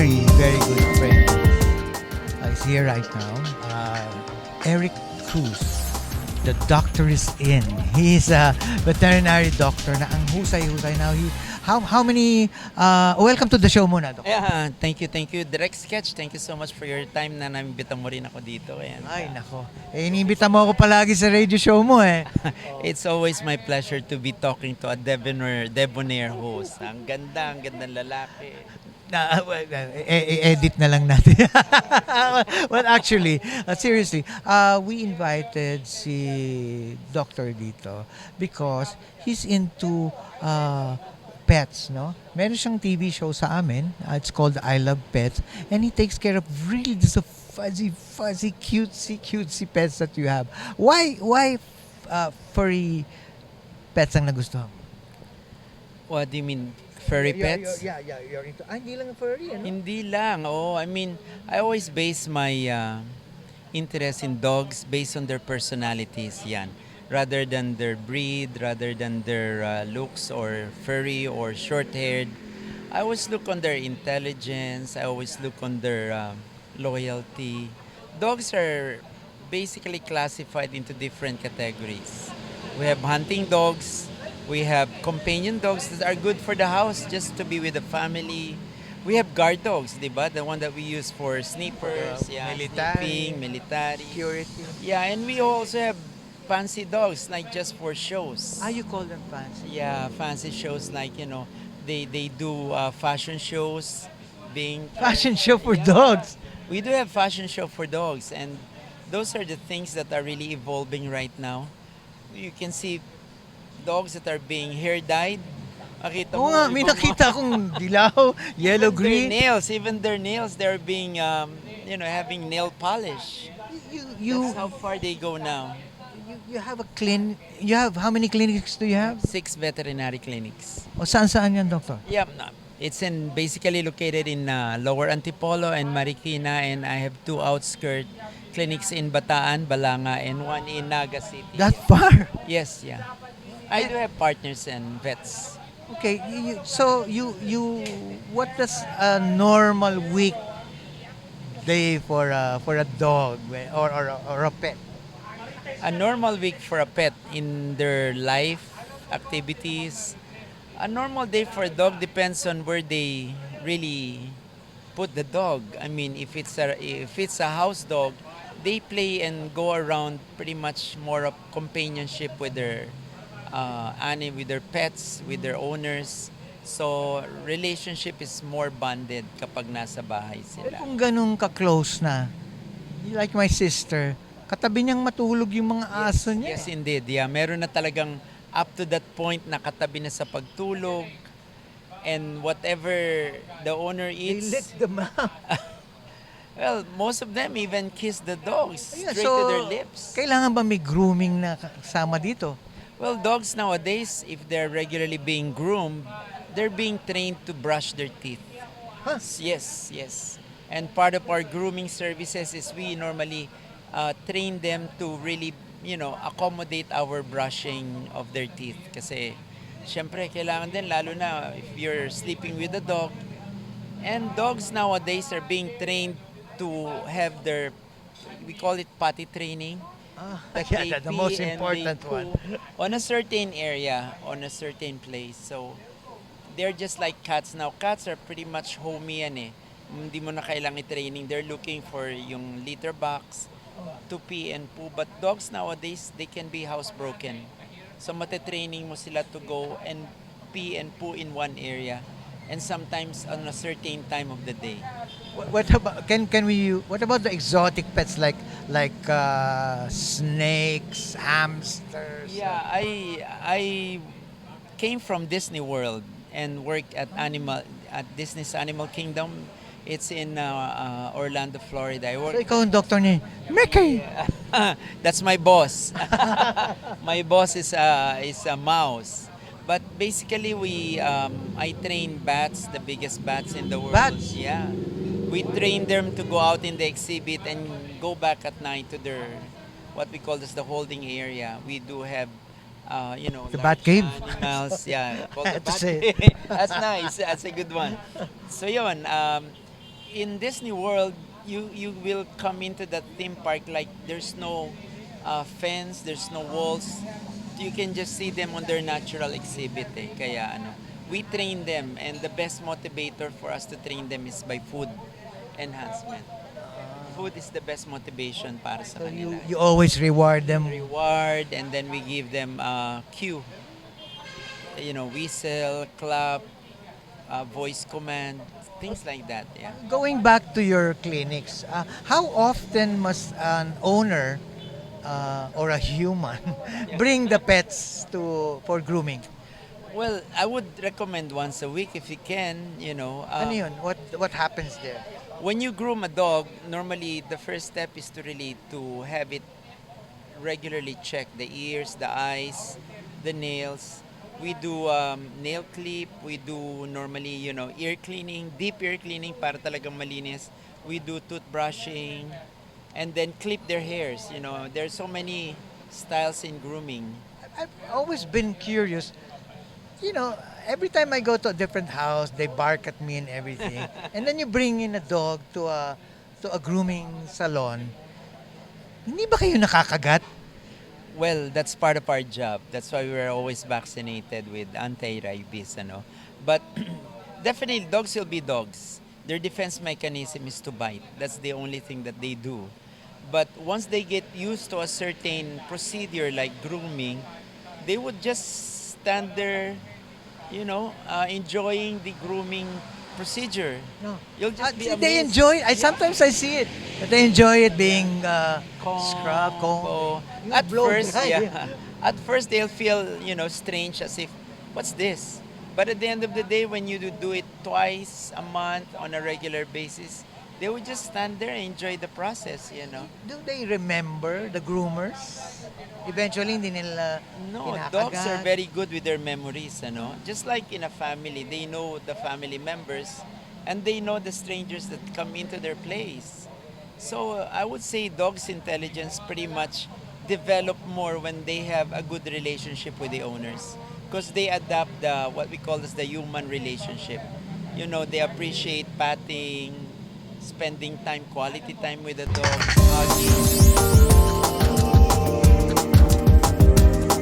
very, very good friend is here right now. Eric Cruz. The doctor is in. He's a veterinary doctor na ang husay-husay now. How many welcome to the show muna, Doc. Yeah, thank you. Direct Sketch, thank you so much for your time na nambita mo rin ako dito. And, Ay, nako. Iniimbita mo ako palagi sa radio show mo eh. it's always my pleasure to be talking to a debonair host. Ang gandang lalaki. Edit na lang natin. Well, actually, seriously, we invited si Doctor dito because he's into pets, no? Meron siyang TV show sa amin. It's called I Love Pets. And he takes care of really just a fuzzy, cutesy pets that you have. Why furry pets ang nagustuhan mo? What do you mean? Furry pets? Yeah, you're into... hindi lang furry, ano? Hindi lang. Oh, I mean, I always base my interest in dogs based on their personalities. Yan. Rather than their breed, rather than their looks or furry or short-haired. I always look on their intelligence. I always look on their loyalty. Dogs are basically classified into different categories. We have hunting dogs. We have companion dogs that are good for the house, just to be with the family. We have guard dogs, diba? The one that we use for snippers, military, sniffing, military. Security. Yeah, and we also have fancy dogs, like just for shows. You call them fancy? Yeah, fancy shows like, they do fashion shows. Fashion show for dogs. We do have fashion show for dogs, and those are the things that are really evolving right now. You can see dogs that are being hair dyed. Makita Oo mo, nga, may nakita akong dilaw, yellow, green. Even their nails, they're being, having nail polish. That's how far they go now. You have a you have, how many clinics do you have? 6 veterinary clinics. O saan yan, Doctor? Yeah, it's basically located in Lower Antipolo and Marikina, and I have 2 outskirt clinics in Bataan, Balanga, and 1 in Naga City. That far? Yes, yeah. I do have partners and vets. Okay, so what does a normal week day for a dog or a pet? A normal week for a pet in their life activities. A normal day for a dog depends on where they really put the dog. I mean, if it's a house dog, they play and go around pretty much more of companionship with their with their pets, with their owners. So, relationship is more bonded kapag nasa bahay sila. Kung ganun ka-close na, like my sister, katabi niyang matulog yung mga aso niya. Yes, indeed. Yeah, meron na talagang up to that point na katabi na sa pagtulog, and whatever the owner eats. They lick them out. Well, most of them even kiss the dogs straight so, to their lips. Kailangan ba may grooming na kasama dito? Well, dogs nowadays, if they're regularly being groomed, they're being trained to brush their teeth. Huh? Yes. And part of our grooming services is we normally train them to really, accommodate our brushing of their teeth. Kasi, syempre, kailangan din, lalo na if you're sleeping with a dog. And dogs nowadays are being trained to have we call it potty training. Yeah, the most important one. On a certain area, on a certain place. So, they're just like cats now. Cats are pretty much homey yan eh. Hindi mo na kailangan i-training. They're looking for yung litter box to pee and poo. But dogs nowadays, they can be housebroken. So, mate-training mo sila to go and pee and poo in one area. And sometimes on a certain time of the day. What about what about the exotic pets like snakes, hamsters? Yeah, I came from Disney World and worked at Disney's Animal Kingdom. It's in Orlando, Florida. I work. So ikaw ang doctor ni Mickey. That's my boss. My boss is a mouse. But basically, I train bats, the biggest bats in the world. Bats? Yeah. We train them to go out in the exhibit and go back at night to their, what we call the holding area. We do have, the bat cave? Animals. Yeah, called the To bat say. cave. That's nice. That's a good one. So yun, in Disney World, you will come into that theme park like there's no fence, there's no walls. You can just see them on their natural exhibit. Kaya ano, we train them, and the best motivator for us to train them is by food enhancement. Food is the best motivation para sa So kanila. you always reward them. Reward, and then we give them cue, whistle, clap, voice command, things like that. Yeah. Going back to your clinics, how often must an owner or a human Yeah. bring the pets to for grooming? Well, I would recommend once a week if you can. Ano yun? What happens there? When you groom a dog, normally the first step is to really to have it regularly check the ears, the eyes, the nails. We do nail clip. We do normally, ear cleaning, deep ear cleaning para talagang malinis. We do toothbrushing, and then clip their hairs. There's so many styles in grooming. I've always been curious. Every time I go to a different house, they bark at me and everything. And then you bring in a dog to a grooming salon. Hindi ba kayo nakakagat? Well, that's part of our job. That's why we're always vaccinated with anti-rabies, But definitely, dogs will be dogs. Their defense mechanism is to bite. That's the only thing that they do. But once they get used to a certain procedure like grooming, they would just stand there, enjoying the grooming procedure. No. You'll just be They amazed. enjoy. I Yeah. sometimes I see it. That they enjoy it being scrubbed, combed. Oh, You at blow first, dry, yeah. At first, they'll feel, strange as if, what's this? But at the end of the day, when you do it twice a month on a regular basis, they would just stand there and enjoy the process. Do they remember the groomers? Eventually, hindi nila No, dogs are kinakagat. very good with their memories, Just like in a family, they know the family members and they know the strangers that come into their place. So I would say dogs' intelligence pretty much develop more when they have a good relationship with the owners because they adapt what we call as the human relationship. They appreciate patting, spending time, quality time with the dog, hugging.